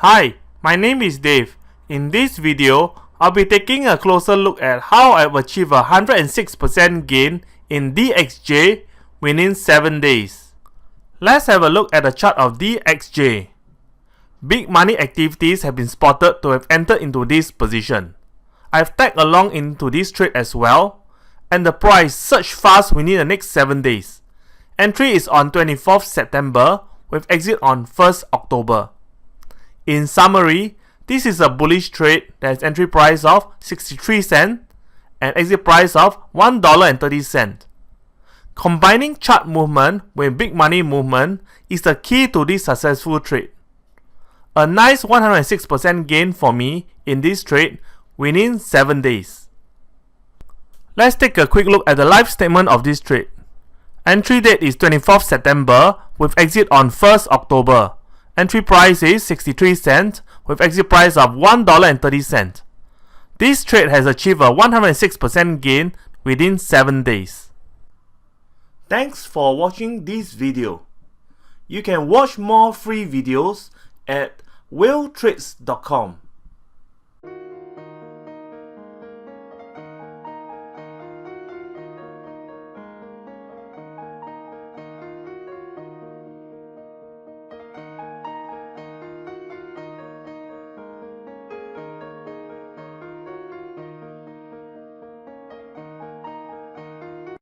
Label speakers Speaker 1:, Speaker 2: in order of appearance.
Speaker 1: Hi, my name is Dave. In this video, I'll be taking a closer look at how I've achieved a 106% gain in DXJ within 7 days. Let's have a look at the chart of DXJ. Big money activities have been spotted to have entered into this position. I've tagged along into this trade as well, and the price surged fast within the next 7 days. Entry is on 24th September with exit on 1st October. In summary, this is a bullish trade that has entry price of 63 cents and exit price of $1.30. Combining chart movement with big money movement is the key to this successful trade. A nice 106% gain for me in this trade within 7 days. Let's take a quick look at the live statement of this trade. Entry date is 24th September with exit on 1st October. Entry price is 63 cents with exit price of $1.30. This trade has achieved a 106% gain within 7 days. Thanks for watching this video. You can watch more free videos at WhaleTrades.com.